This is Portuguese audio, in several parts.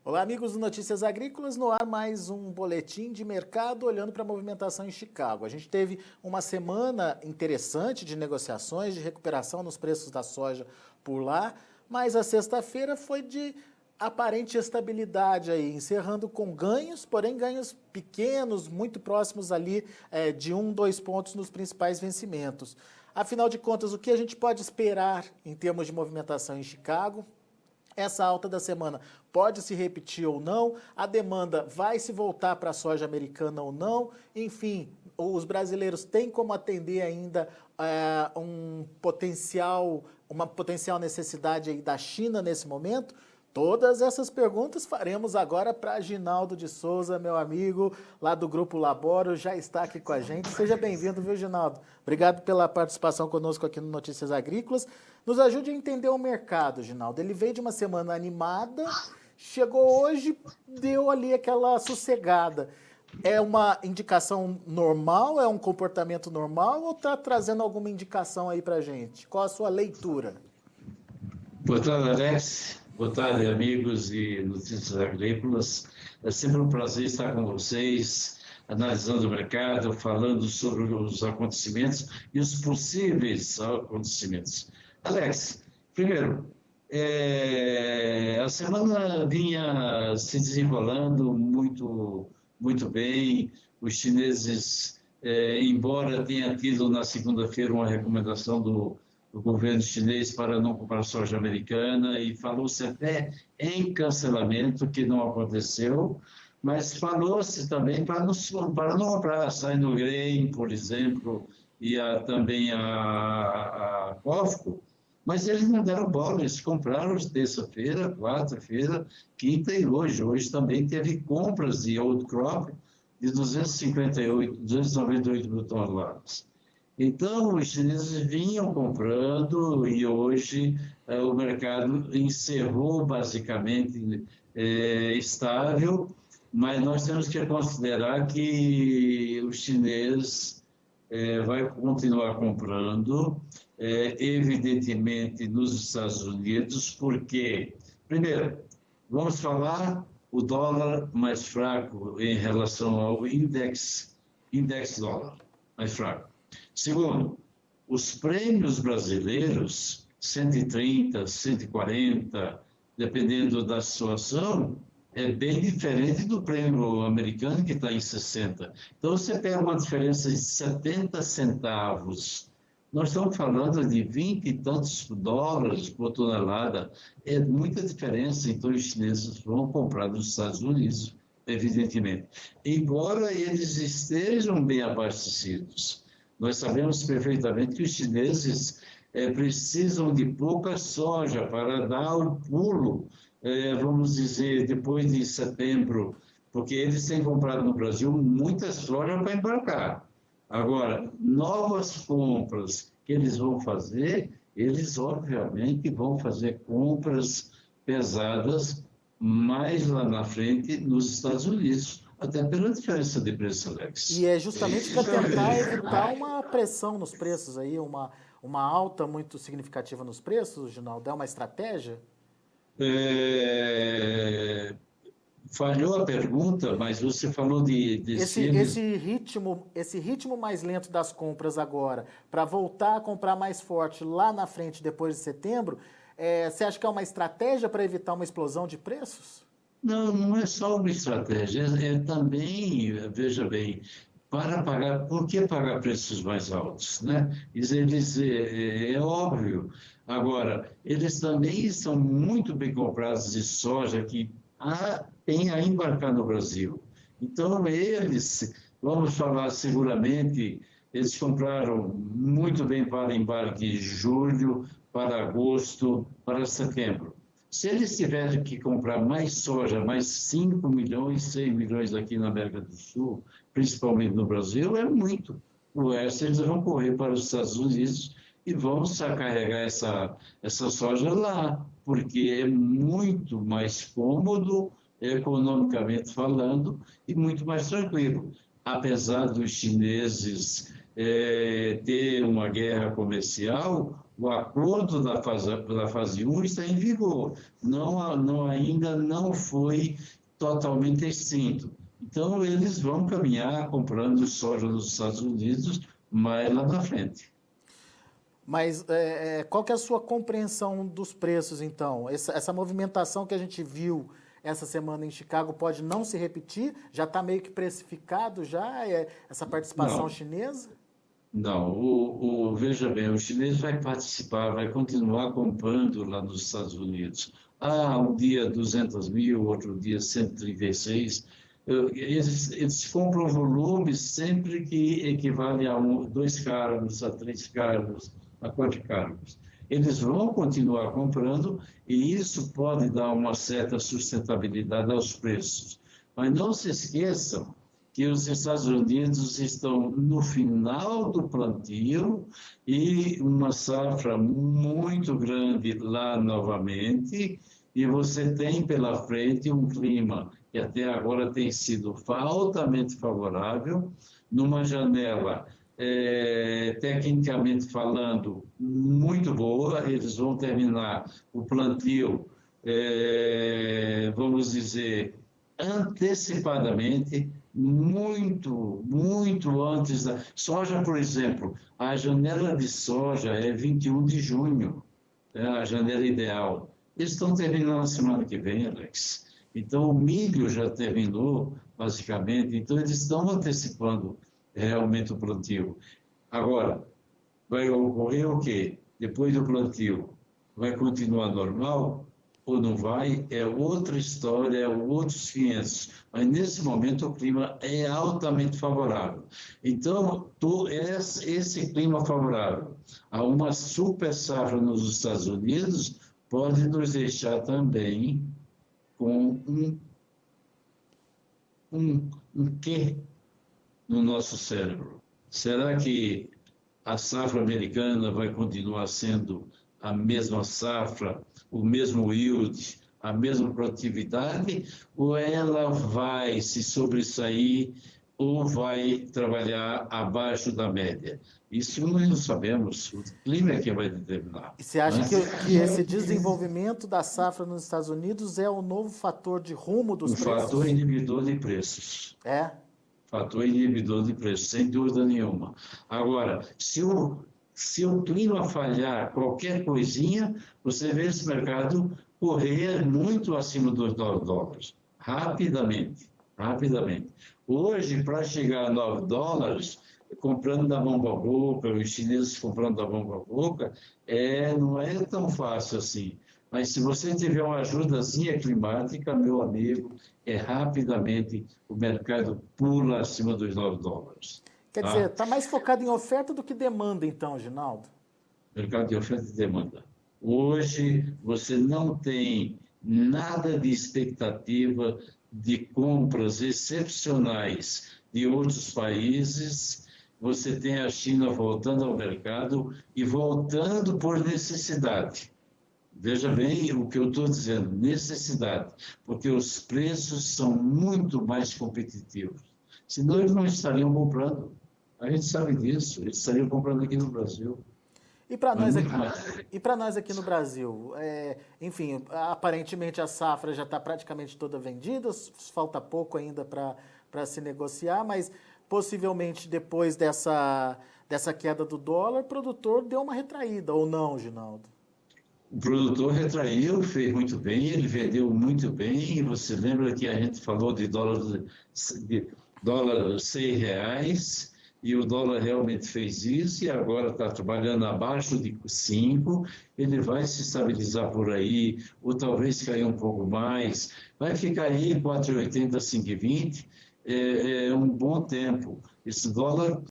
Olá, amigos do Notícias Agrícolas, no ar mais um boletim de mercado olhando para a movimentação em Chicago. A gente teve uma semana interessante de negociações, de recuperação nos preços da soja por lá, mas a sexta-feira foi de aparente estabilidade aí, encerrando com ganhos, porém ganhos pequenos, muito próximos ali de 1, 2 pontos nos principais vencimentos. Afinal de contas, o que a gente pode esperar em termos de movimentação em Chicago? Essa alta da semana pode se repetir ou não, a demanda vai se voltar para a soja americana ou não, enfim, os brasileiros têm como atender ainda uma potencial necessidade aí da China nesse momento? Todas essas perguntas faremos agora para Ginaldo de Souza, meu amigo lá do Grupo Laboro, já está aqui com a gente. Seja bem-vindo, viu, Ginaldo? Obrigado pela participação conosco aqui no Notícias Agrícolas. Nos ajude a entender o mercado, Ginaldo. Ele veio de uma semana animada, chegou hoje, deu ali aquela sossegada. É uma indicação normal, é um comportamento normal ou está trazendo alguma indicação aí para a gente? Qual a sua leitura? Boa tarde, Alex. Boa tarde, amigos e Notícias Agrícolas. É sempre um prazer estar com vocês, analisando o mercado, falando sobre os acontecimentos e os possíveis acontecimentos. Alex, primeiro, a semana vinha se desenrolando muito bem. Os chineses, embora tenha tido na segunda-feira uma recomendação do governo chinês para não comprar soja americana e falou-se até em cancelamento, que não aconteceu, mas falou-se também para não comprar Sino Grain, por exemplo, e também a COFCO, mas eles não deram bola, eles compraram terça-feira, quarta-feira, quinta e hoje. Hoje também teve compras de old crop de 298 mil toneladas. Então, os chineses vinham comprando e hoje o mercado encerrou basicamente estável, mas nós temos que considerar que o chinês vai continuar comprando, evidentemente nos Estados Unidos, porque, primeiro, vamos falar o dólar mais fraco em relação ao index dólar mais fraco. Segundo, os prêmios brasileiros, 130, 140, dependendo da situação, é bem diferente do prêmio americano, que está em 60. Então, você pega uma diferença de 70 centavos. Nós estamos falando de 20 e tantos dólares por tonelada. É muita diferença, então os chineses vão comprar nos Estados Unidos, evidentemente. Embora eles estejam bem abastecidos. Nós sabemos perfeitamente que os chineses precisam de pouca soja para dar o pulo, vamos dizer, depois de setembro, porque eles têm comprado no Brasil muita soja para embarcar. Agora, novas compras que eles vão fazer, eles obviamente vão fazer compras pesadas mais lá na frente nos Estados Unidos, até pela diferença de preço, Alex. E é justamente para tentar evitar uma pressão nos preços aí, uma alta muito significativa nos preços, Ginaldo? É uma estratégia? Falhou a pergunta, mas você falou Esse ritmo mais lento das compras agora, para voltar a comprar mais forte lá na frente, depois de setembro, você acha que é uma estratégia para evitar uma explosão de preços? Não, não é só uma estratégia, é também, veja bem, por que pagar preços mais altos, né? É óbvio. Agora, eles também são muito bem comprados de soja que tem a embarcar no Brasil. Então, vamos falar seguramente, eles compraram muito bem para embarque em julho, para agosto, para setembro. Se eles tiverem que comprar mais soja, mais 5 milhões, 6 milhões aqui na América do Sul, principalmente no Brasil, é muito. O resto eles vão correr para os Estados Unidos e vão carregar essa soja lá, porque é muito mais cômodo, economicamente falando, e muito mais tranquilo. Apesar dos chineses ter uma guerra comercial, o acordo da fase 1 está em vigor, ainda não foi totalmente extinto. Então, eles vão caminhar comprando soja nos Estados Unidos mais lá na frente. Mas qual que é a sua compreensão dos preços, então? Essa movimentação que a gente viu essa semana em Chicago pode não se repetir? Já está meio que precificado já essa participação chinesa? Não, veja bem, o chinês vai participar, vai continuar comprando lá nos Estados Unidos. Um dia 200 mil, outro dia 136. Eles compram volumes sempre que equivale a 2 cargos, a 3 cargos, a 4 cargos. Eles vão continuar comprando e isso pode dar uma certa sustentabilidade aos preços. Mas não se esqueçam que os Estados Unidos estão no final do plantio e uma safra muito grande lá novamente, e você tem pela frente um clima que até agora tem sido altamente favorável, numa janela, tecnicamente falando, muito boa. Eles vão terminar o plantio, vamos dizer, antecipadamente, muito antes da soja, por exemplo. A janela de soja é 21 de junho, é a janela ideal. Eles estão terminando na semana que vem, Alex. Então, o milho já terminou, basicamente. Então, eles estão antecipando realmente o plantio. Agora, vai ocorrer o quê? Depois do plantio, vai continuar normal ou não vai? É outra história, é outros 500. Mas, nesse momento, o clima é altamente favorável. Então, esse clima favorável a uma super safra nos Estados Unidos pode nos deixar também com um quê no nosso cérebro. Será que a safra americana vai continuar sendo a mesma safra, o mesmo yield, a mesma produtividade, ou ela vai se sobressair ou vai trabalhar abaixo da média? Isso nós não sabemos, o clima é que vai determinar. E você acha que esse desenvolvimento da safra nos Estados Unidos é o novo fator de rumo dos preços? Um fator inibidor de preços. Fator inibidor de preços, sem dúvida nenhuma. Agora, se o clima falhar qualquer coisinha, você vê esse mercado correr muito acima dos $9. Rapidamente. Hoje, para chegar a $9, comprando da mão para a boca, os chineses comprando da mão para a boca, não é tão fácil assim. Mas se você tiver uma ajudazinha climática, meu amigo, rapidamente o mercado pula acima dos $9. Quer dizer, está mais focado em oferta do que demanda, então, Ginaldo? Mercado de oferta e demanda. Hoje, você não tem nada de expectativa de compras excepcionais de outros países. Você tem a China voltando ao mercado e voltando por necessidade. Veja bem o que eu estou dizendo, necessidade, porque os preços são muito mais competitivos. Senão eles não estariam comprando. A gente sabe disso, eles estariam comprando aqui no Brasil. E para nós aqui no Brasil, enfim, aparentemente a safra já está praticamente toda vendida, falta pouco ainda para se negociar, mas possivelmente depois dessa queda do dólar, o produtor deu uma retraída, ou não, Ginaldo? O produtor retraiu, fez muito bem, ele vendeu muito bem, e você lembra que a gente falou de dólar R$6, e o dólar realmente fez isso, e agora está trabalhando abaixo de 5, ele vai se estabilizar por aí, ou talvez cair um pouco mais, vai ficar aí 4,80, 5,20, é um bom tempo. Esse dólar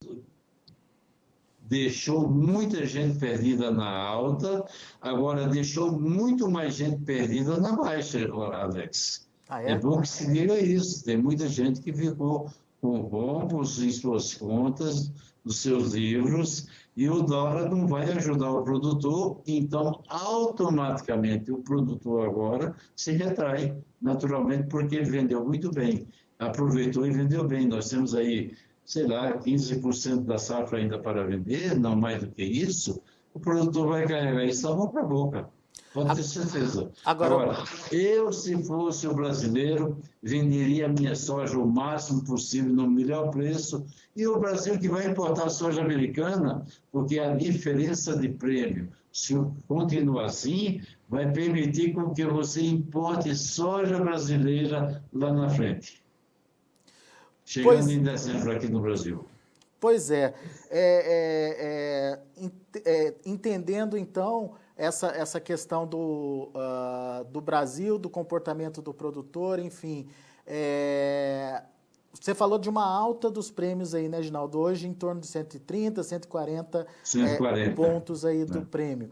deixou muita gente perdida na alta, agora deixou muito mais gente perdida na baixa, Alex. É bom que se diga isso, tem muita gente que ficou com rombos em suas contas, nos seus livros, e o dólar não vai ajudar o produtor, então automaticamente o produtor agora se retrai, naturalmente, porque ele vendeu muito bem, aproveitou e vendeu bem. Nós temos aí, sei lá, 15% da safra ainda para vender, não mais do que isso, o produtor vai carregar isso da boca a boca. Pode ter certeza. Agora, eu, se fosse o brasileiro, venderia a minha soja o máximo possível, no melhor preço, e o Brasil que vai importar soja americana, porque a diferença de prêmio, se continuar assim, vai permitir com que você importe soja brasileira lá na frente, chegando em dezembro aqui no Brasil. Pois é. Entendendo, então, essa questão do Brasil, do comportamento do produtor, enfim. Você falou de uma alta dos prêmios aí, né, Ginaldo? Hoje em torno de 130, 140 pontos aí do prêmio.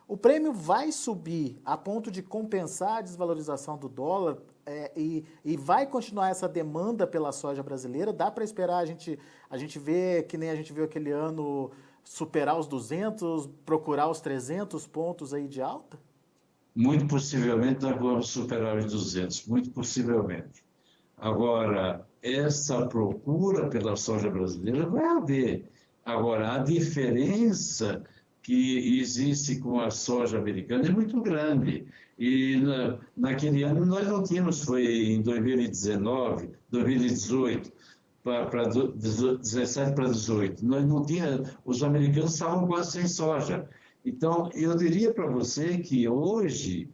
O prêmio vai subir a ponto de compensar a desvalorização do dólar e vai continuar essa demanda pela soja brasileira? Dá para esperar a gente ver, que nem a gente viu aquele ano, superar os 200, procurar os 300 pontos aí de alta? Muito possivelmente nós vamos superar os 200, muito possivelmente. Agora, essa procura pela soja brasileira vai haver. Agora, a diferença que existe com a soja americana é muito grande. E naquele ano nós não tínhamos, foi em 2019, 2018, para 17 para 18, nós não tínhamos, os americanos estavam quase sem soja. Então, eu diria para você que hoje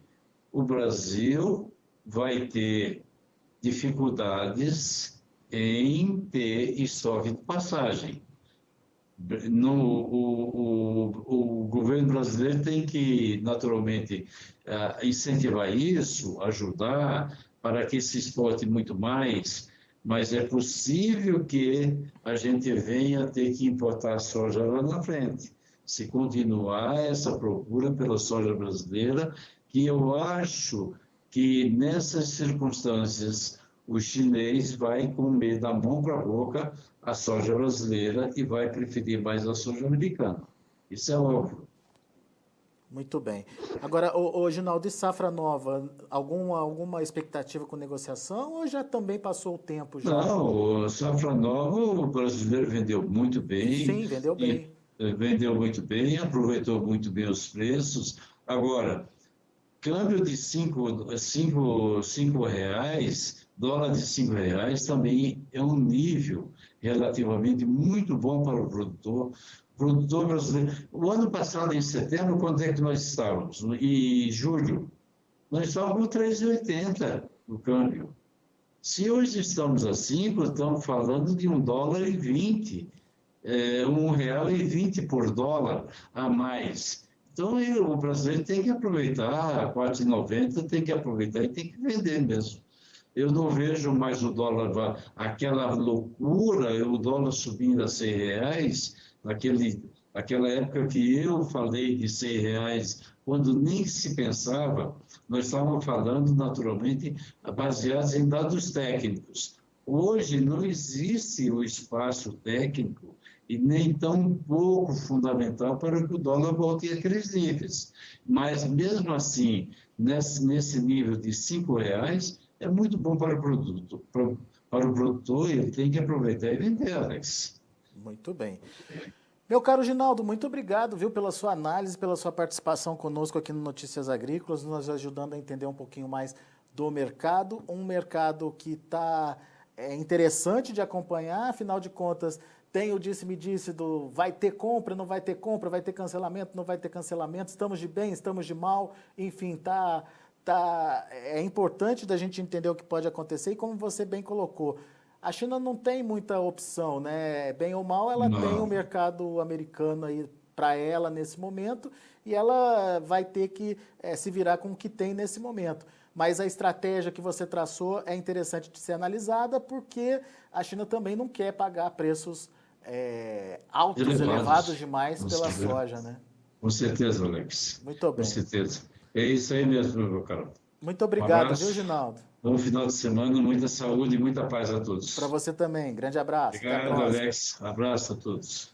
o Brasil vai ter dificuldades em ter estoque de passagem. O governo brasileiro tem que, naturalmente, incentivar isso, ajudar para que se exporte muito mais, mas é possível que a gente venha a ter que importar soja lá na frente, se continuar essa procura pela soja brasileira, que eu acho que nessas circunstâncias o chinês vai comer da mão para a boca a soja brasileira e vai preferir mais a soja americana. Isso é óbvio. Muito bem. Agora, Ginaldo, e safra nova, alguma expectativa com negociação ou já também passou o tempo? Já? Não, safra nova o brasileiro vendeu muito bem. Sim, vendeu bem. Vendeu muito bem, aproveitou muito bem os preços. Agora, câmbio de R$5, dólar de R$5 também é um nível relativamente muito bom para o produtor. O produtor brasileiro. O ano passado, em setembro, quanto é que nós estávamos? Em julho, nós estávamos com 3,80 no câmbio. Se hoje estamos a 5, estamos falando de R$1,20, R$1,20 por dólar a mais. Então, o brasileiro tem que aproveitar, a 4,90 tem que aproveitar e tem que vender mesmo. Eu não vejo mais o dólar, aquela loucura, o dólar subindo a R$100, naquela época que eu falei de R$100, quando nem se pensava, nós estávamos falando naturalmente baseados em dados técnicos. Hoje não existe o espaço técnico e nem tão pouco fundamental para que o dólar volte àqueles níveis. Mas, mesmo assim, nesse nível de R$5, é muito bom para o produto. Para o produtor, ele tem que aproveitar e vender, Alex. Muito bem. Meu caro Ginaldo, muito obrigado, viu, pela sua análise, pela sua participação conosco aqui no Notícias Agrícolas, nos ajudando a entender um pouquinho mais do mercado, um mercado que está interessante de acompanhar, afinal de contas, tem o disse-me-disse do vai ter compra, não vai ter compra, vai ter cancelamento, não vai ter cancelamento, estamos de bem, estamos de mal, enfim, é importante da gente entender o que pode acontecer e como você bem colocou, a China não tem muita opção, né? Bem ou mal, ela tem o mercado americano aí para ela nesse momento e ela vai ter que se virar com o que tem nesse momento. Mas a estratégia que você traçou é interessante de ser analisada porque a China também não quer pagar preços altos, elevados demais pela soja, né? Com certeza, Alex. Muito bem. Com certeza. É isso aí mesmo, meu caro. Muito obrigado, viu, Ginaldo? Bom final de semana, muita saúde e muita paz a todos. Para você também. Grande abraço. Obrigado, Alex. Abraço a todos.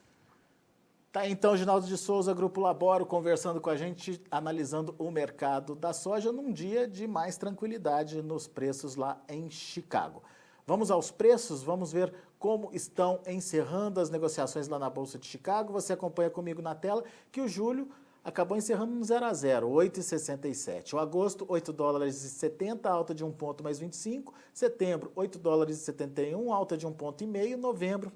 Tá, então, Ginaldo de Souza, Grupo Laboro, conversando com a gente, analisando o mercado da soja num dia de mais tranquilidade nos preços lá em Chicago. Vamos aos preços, vamos ver como estão encerrando as negociações lá na Bolsa de Chicago. Você acompanha comigo na tela que o julho acabou encerrando no 0 a 0, 8,67. O agosto, 8 dólares e 70, alta de 1 ponto mais 25. Setembro, 8 dólares e 71, alta de 1 ponto e meio. Novembro,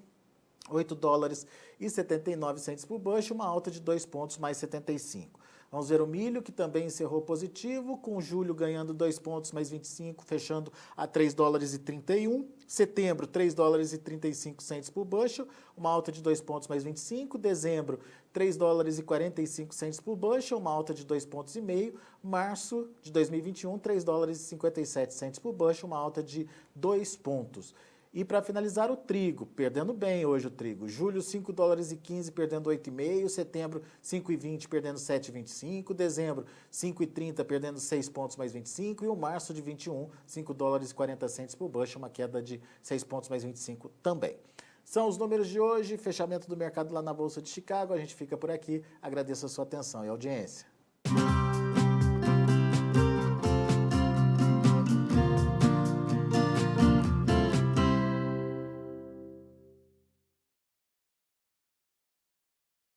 8 dólares e 79 centes por bushel, uma alta de 2 pontos mais 75. Vamos ver o milho, que também encerrou positivo, com julho ganhando 2 pontos mais 25, fechando a 3 dólares e 31. Setembro, 3 dólares e 35 centes por bushel, uma alta de 2 pontos mais 25. Dezembro, 3 dólares e 45 centes por bushel, uma alta de 2 pontos e meio. Março de 2021, 3 dólares e 57 centes por bushel, uma alta de 2 pontos. E para finalizar, o trigo, perdendo bem hoje o trigo. Julho, 5 dólares e 15, perdendo 8,5. Setembro, 5,20, perdendo 7,25. Dezembro, 5,30, perdendo 6 pontos mais 25. E o março de 21, 5 dólares e 40 centes por bushel, uma queda de 6 pontos mais 25 também. São os números de hoje, fechamento do mercado lá na Bolsa de Chicago. A gente fica por aqui. Agradeço a sua atenção e audiência.